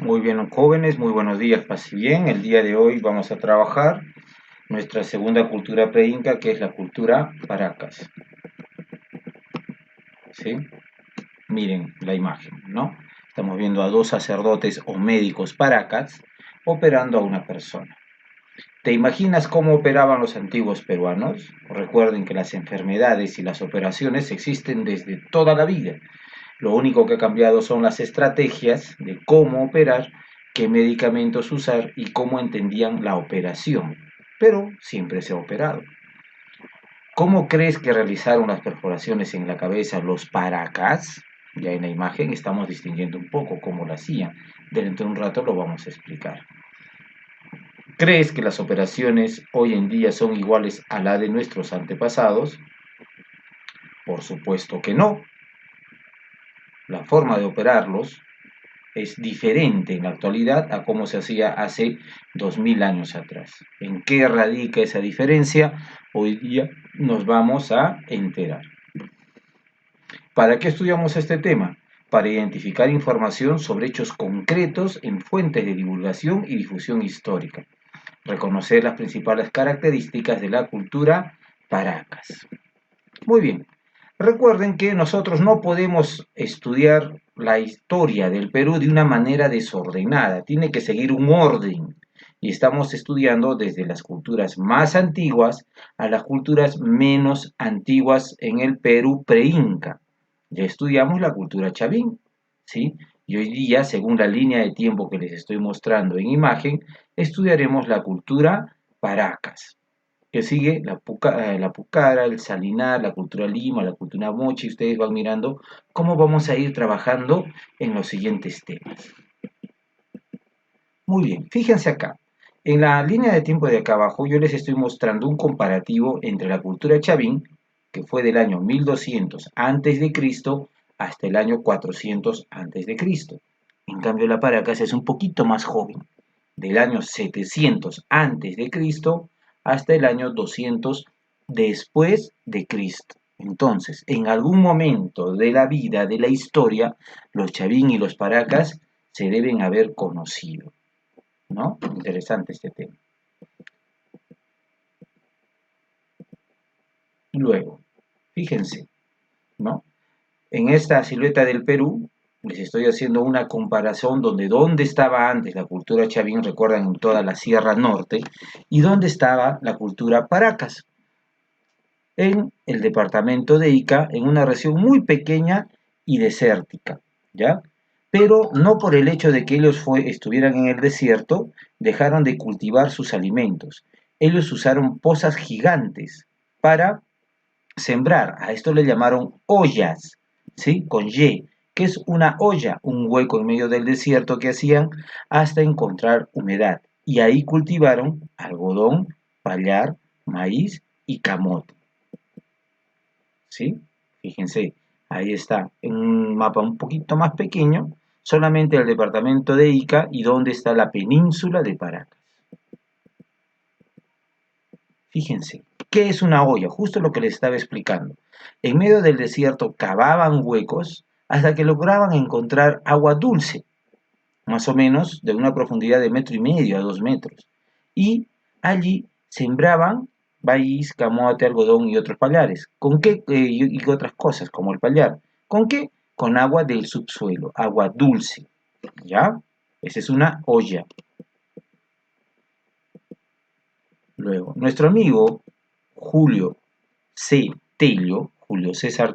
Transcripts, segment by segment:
Muy bien, jóvenes, muy buenos días, paz y bien. El día de hoy vamos a trabajar nuestra segunda cultura preinca, que es la cultura Paracas. ¿Sí? Miren la imagen, ¿no? Estamos viendo a dos sacerdotes o médicos Paracas operando a una persona. ¿Te imaginas cómo operaban los antiguos peruanos? Recuerden que las enfermedades y las operaciones existen desde toda la vida. Lo único que ha cambiado son las estrategias de cómo operar, qué medicamentos usar y cómo entendían la operación. Pero siempre se ha operado. ¿Cómo crees que realizaron las perforaciones en la cabeza los Paracas? Ya en la imagen estamos distinguiendo un poco cómo lo hacían. Dentro de un rato lo vamos a explicar. ¿Crees que las operaciones hoy en día son iguales a la de nuestros antepasados? Por supuesto que no. La forma de operarlos es diferente en la actualidad a cómo se hacía hace 2000 años atrás. ¿En qué radica esa diferencia? Hoy día nos vamos a enterar. ¿Para qué estudiamos este tema? Para identificar información sobre hechos concretos en fuentes de divulgación y difusión histórica. Reconocer las principales características de la cultura Paracas. Muy bien. Recuerden que nosotros no podemos estudiar la historia del Perú de una manera desordenada, tiene que seguir un orden. Y estamos estudiando desde las culturas más antiguas a las culturas menos antiguas en el Perú pre-inca. Ya estudiamos la cultura chavín, ¿sí? Y hoy día, según la línea de tiempo que les estoy mostrando en imagen, estudiaremos la cultura Paracas, que sigue la Pucara, el Salinar, la cultura Lima, la cultura Mochi. Ustedes van mirando cómo vamos a ir trabajando en los siguientes temas. Muy bien, fíjense acá. En la línea de tiempo de acá abajo yo les estoy mostrando un comparativo entre la cultura chavín, que fue del año 1200 a.C. hasta el año 400 a.C. En cambio la Paracas es un poquito más joven, del año 700 a.C. hasta el año 200 después de Cristo. Entonces, en algún momento de la vida, de la historia, los chavín y los paracas se deben haber conocido, ¿no? Interesante este tema. Luego, fíjense, ¿no? En esta silueta del Perú, les estoy haciendo una comparación donde dónde estaba antes la cultura chavín, recuerdan, en toda la Sierra Norte, y dónde estaba la cultura Paracas, en el departamento de Ica, en una región muy pequeña y desértica, ¿ya? Pero no por el hecho de que ellos estuvieran en el desierto, dejaron de cultivar sus alimentos. Ellos usaron pozas gigantes para sembrar. A esto le llamaron ollas, ¿sí? Con Y, que es una olla, un hueco en medio del desierto que hacían hasta encontrar humedad. Y ahí cultivaron algodón, pallar, maíz y camote. ¿Sí? Fíjense, ahí está, en un mapa un poquito más pequeño, solamente el departamento de Ica y dónde está la península de Paracas. Fíjense, ¿qué es una olla? Justo lo que les estaba explicando. En medio del desierto cavaban huecos hasta que lograban encontrar agua dulce, más o menos de una profundidad de 1,5 a 2 metros. Y allí sembraban maíz, camote, algodón y otros pallares. ¿Con qué? Y otras cosas, como el pallar. ¿Con qué? Con agua del subsuelo, agua dulce. ¿Ya? Esa es una olla. Luego, nuestro amigo Julio César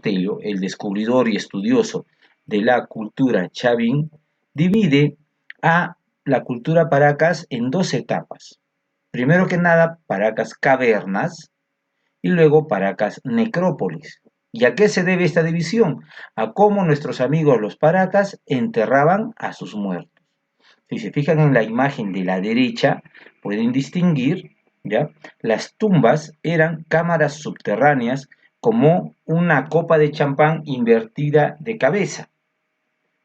Tello, el descubridor y estudioso de la cultura chavín, divide a la cultura Paracas en dos etapas. Primero que nada, Paracas cavernas y luego Paracas necrópolis. ¿Y a qué se debe esta división? A cómo nuestros amigos los Paracas enterraban a sus muertos. Si se fijan en la imagen de la derecha, pueden distinguir, ¿ya? Las tumbas eran cámaras subterráneas como una copa de champán invertida de cabeza.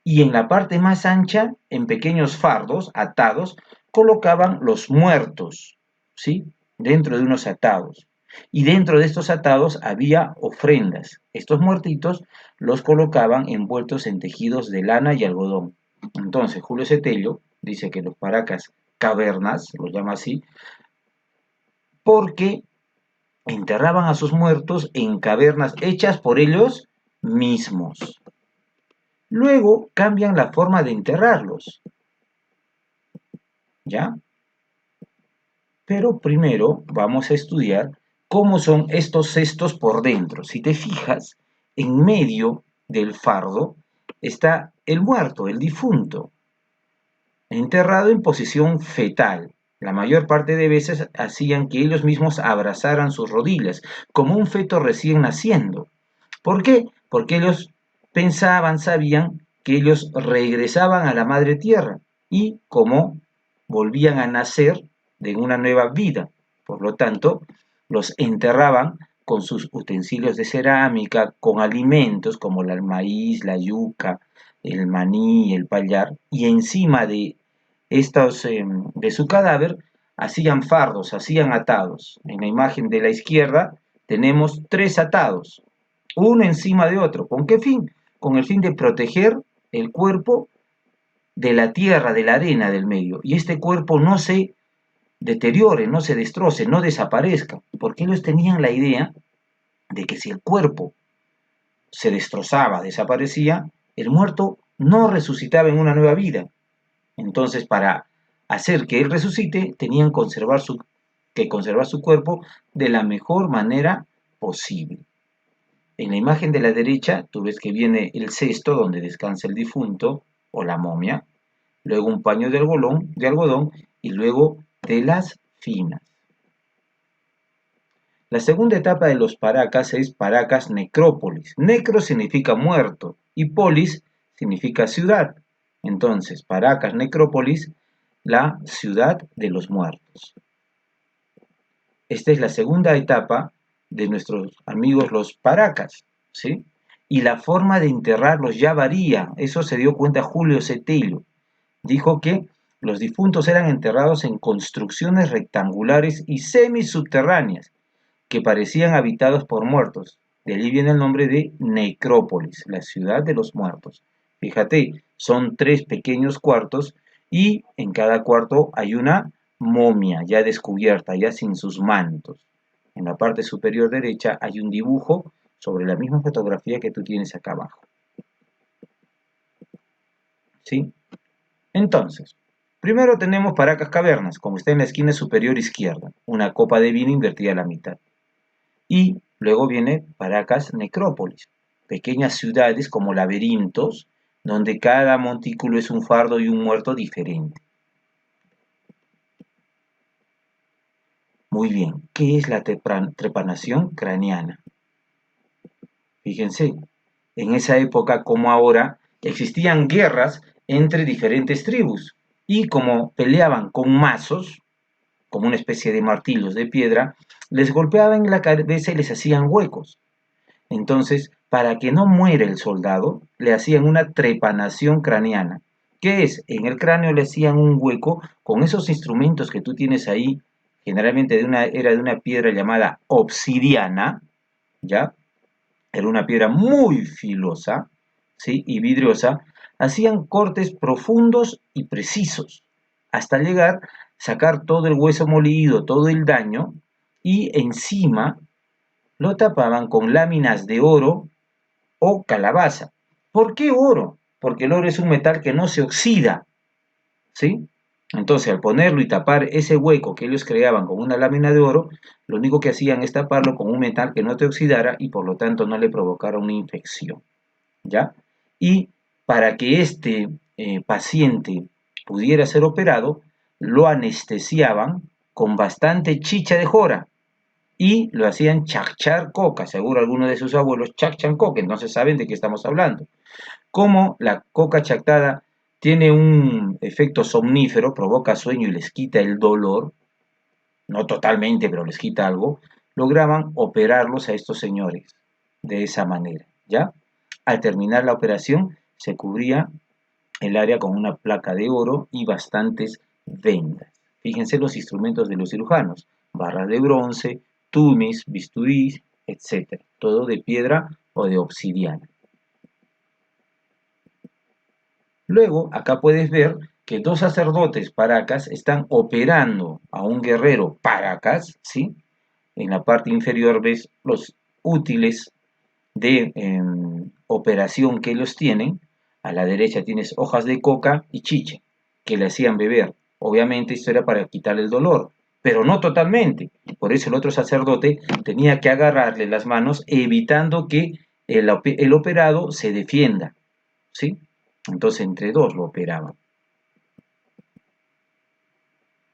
Y en la parte más ancha, en pequeños fardos atados, colocaban los muertos, ¿sí? Dentro de unos atados. Y dentro de estos atados había ofrendas. Estos muertitos los colocaban envueltos en tejidos de lana y algodón. Entonces, Julio Cetello dice que los paracas cavernas, lo llama así, porque enterraban a sus muertos en cavernas hechas por ellos mismos. Luego cambian la forma de enterrarlos, ¿ya? Pero primero vamos a estudiar cómo son estos cestos por dentro. Si te fijas, en medio del fardo está el muerto, el difunto, enterrado en posición fetal. La mayor parte de veces hacían que ellos mismos abrazaran sus rodillas, como un feto recién naciendo. ¿Por qué? Porque ellos pensaban, sabían que ellos regresaban a la madre tierra y como volvían a nacer de una nueva vida. Por lo tanto, los enterraban con sus utensilios de cerámica, con alimentos como el maíz, la yuca, el maní, el payar, y encima de estos, de su cadáver, hacían fardos, hacían atados. En la imagen de la izquierda tenemos 3 atados, uno encima de otro. ¿Con qué fin? Con el fin de proteger el cuerpo de la tierra, de la arena del medio, y este cuerpo no se deteriore, no se destroce, no desaparezca, porque ellos tenían la idea de que si el cuerpo se destrozaba, desaparecía, el muerto no resucitaba en una nueva vida. Entonces, para hacer que él resucite, tenían que conservar su cuerpo de la mejor manera posible. En la imagen de la derecha, tú ves que viene el cesto donde descansa el difunto o la momia, luego un paño de algodón y luego telas finas. La segunda etapa de los paracas es paracas necrópolis. Necro significa muerto y polis significa ciudad. Entonces, paracas necrópolis, la ciudad de los muertos. Esta es la segunda etapa de nuestros amigos los paracas, ¿sí? Y la forma de enterrarlos ya varía. Eso se dio cuenta Julio Cetello. Dijo que los difuntos eran enterrados en construcciones rectangulares y semisubterráneas que parecían habitados por muertos. De allí viene el nombre de necrópolis, la ciudad de los muertos. Fíjate, son 3 pequeños cuartos y en cada cuarto hay una momia ya descubierta, ya sin sus mantos. En la parte superior derecha hay un dibujo sobre la misma fotografía que tú tienes acá abajo. ¿Sí? Entonces, primero tenemos paracas cavernas, como está en la esquina superior izquierda, una copa de vino invertida a la mitad. Y luego viene paracas necrópolis, pequeñas ciudades como laberintos, donde cada montículo es un fardo y un muerto diferente. Muy bien, ¿qué es la trepanación craneana? Fíjense, en esa época como ahora existían guerras entre diferentes tribus y como peleaban con mazos, como una especie de martillos de piedra, les golpeaban en la cabeza y les hacían huecos. Entonces, para que no muera el soldado, le hacían una trepanación craneana. ¿Qué es? En el cráneo le hacían un hueco con esos instrumentos que tú tienes ahí, generalmente era de una piedra llamada obsidiana, ¿ya? Era una piedra muy filosa, ¿sí? Y vidriosa. Hacían cortes profundos y precisos, hasta llegar, sacar todo el hueso molido, todo el daño, y encima lo tapaban con láminas de oro o calabaza. ¿Por qué oro? Porque el oro es un metal que no se oxida, ¿sí? Entonces, al ponerlo y tapar ese hueco que ellos creaban con una lámina de oro, lo único que hacían es taparlo con un metal que no te oxidara y por lo tanto no le provocara una infección, ¿ya? Y para que este paciente pudiera ser operado, lo anestesiaban con bastante chicha de jora, y lo hacían chachar coca, seguro alguno de sus abuelos chachan coca, entonces saben de qué estamos hablando. Como la coca chactada tiene un efecto somnífero, provoca sueño y les quita el dolor, no totalmente, pero les quita algo, lograban operarlos a estos señores de esa manera, ¿ya? Al terminar la operación, se cubría el área con una placa de oro y bastantes vendas. Fíjense los instrumentos de los cirujanos, barras de bronce, tumis, bisturís, etc. Todo de piedra o de obsidiana. Luego, acá puedes ver que dos sacerdotes paracas están operando a un guerrero paracas, ¿sí? En la parte inferior ves los útiles de operación que ellos tienen. A la derecha tienes hojas de coca y chicha que le hacían beber. Obviamente esto era para quitar el dolor, pero no totalmente. Por eso el otro sacerdote tenía que agarrarle las manos evitando que el operado se defienda, ¿sí? Entonces entre dos lo operaban.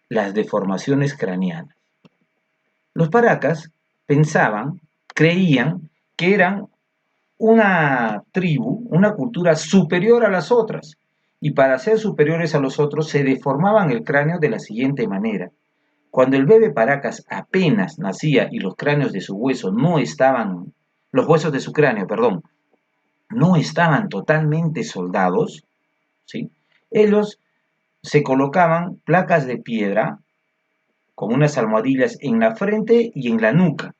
Las deformaciones craneanas. Los paracas pensaban, creían que eran una tribu, una cultura superior a las otras, y para ser superiores a los otros se deformaban el cráneo de la siguiente manera. Cuando el bebé Paracas apenas nacía y los cráneos de su hueso no estaban, los huesos de su cráneo, perdón, no estaban totalmente soldados, ¿sí? Ellos se colocaban placas de piedra con unas almohadillas en la frente y en la nuca,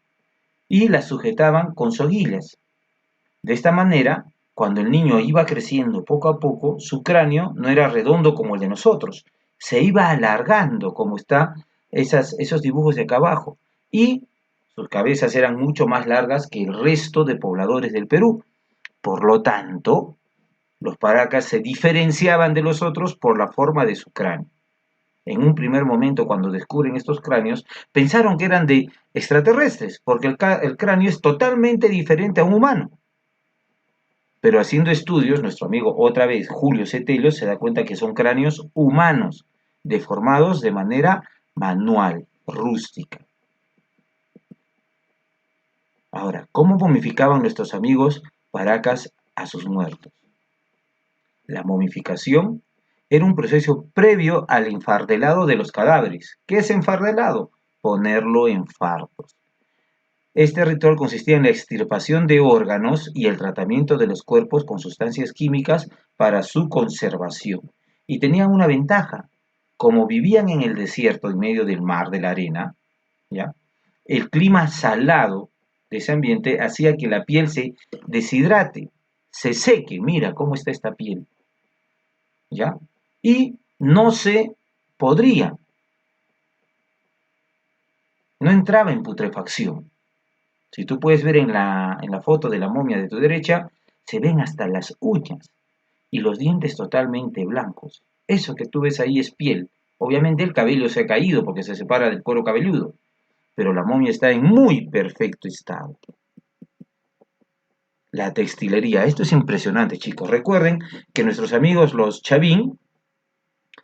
y las sujetaban con soguillas. De esta manera, cuando el niño iba creciendo poco a poco, su cráneo no era redondo como el de nosotros, se iba alargando como está esos dibujos de acá abajo, y sus cabezas eran mucho más largas que el resto de pobladores del Perú. Por lo tanto, los paracas se diferenciaban de los otros por la forma de su cráneo. En un primer momento, cuando descubren estos cráneos, pensaron que eran de extraterrestres, porque el cráneo es totalmente diferente a un humano. Pero haciendo estudios, nuestro amigo otra vez, Julio Cetello, se da cuenta que son cráneos humanos, deformados de manera manual, rústica. Ahora, ¿cómo momificaban nuestros amigos paracas a sus muertos? La momificación era un proceso previo al enfardelado de los cadáveres. ¿Qué es enfardelado? Ponerlo en fardos. Este ritual consistía en la extirpación de órganos y el tratamiento de los cuerpos con sustancias químicas para su conservación. Y tenían una ventaja, como vivían en el desierto en medio del mar, de la arena, ¿ya? El clima salado de ese ambiente hacía que la piel se deshidrate, se seque, mira cómo está esta piel, ¿ya? Y no se podría, no entraba en putrefacción. Si tú puedes ver en la foto de la momia de tu derecha, se ven hasta las uñas y los dientes totalmente blancos. Eso que tú ves ahí es piel. Obviamente el cabello se ha caído porque se separa del cuero cabelludo, pero la momia está en muy perfecto estado. La textilería, esto es impresionante, chicos. Recuerden que nuestros amigos los Chavín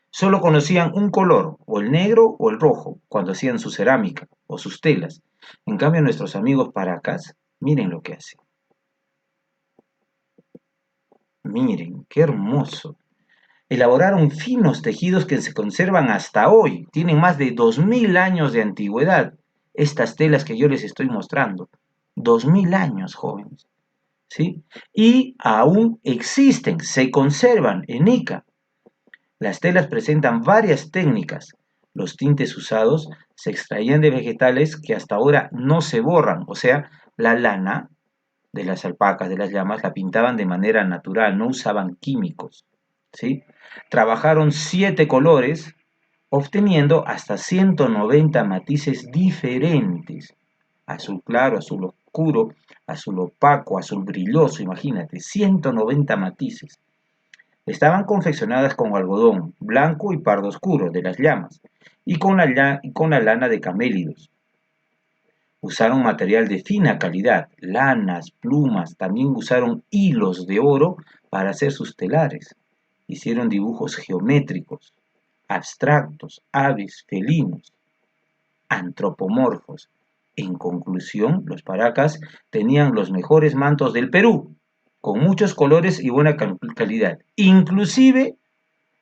solo conocían un color, o el negro o el rojo, cuando hacían su cerámica o sus telas. En cambio, nuestros amigos paracas, miren lo que hacen. Miren, qué hermoso. Elaboraron finos tejidos que se conservan hasta hoy. Tienen más de 2000 años de antigüedad. Estas telas que yo les estoy mostrando. 2000 años, jóvenes. ¿Sí? Y aún existen, se conservan en Ica. Las telas presentan varias técnicas. Los tintes usados se extraían de vegetales que hasta ahora no se borran. O sea, la lana de las alpacas, de las llamas, la pintaban de manera natural, no usaban químicos, ¿sí? Trabajaron 7 colores, obteniendo hasta 190 matices diferentes. Azul claro, azul oscuro, azul opaco, azul brilloso, imagínate, 190 matices. Estaban confeccionadas con algodón blanco y pardo oscuro de las llamas y con la lana de camélidos. Usaron material de fina calidad, lanas, plumas, también usaron hilos de oro para hacer sus telares. Hicieron dibujos geométricos, abstractos, aves, felinos, antropomorfos. En conclusión, los paracas tenían los mejores mantos del Perú, con muchos colores y buena calidad. Inclusive,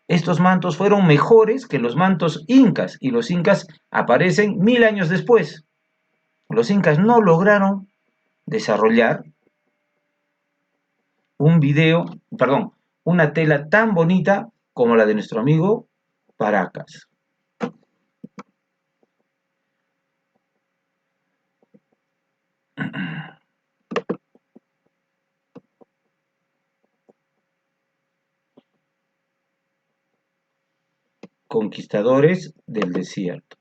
estos mantos fueron mejores que los mantos incas, y los incas aparecen 1000 años después. Los incas no lograron desarrollar un video, perdón, una tela tan bonita como la de nuestro amigo Paracas. conquistadores del desierto.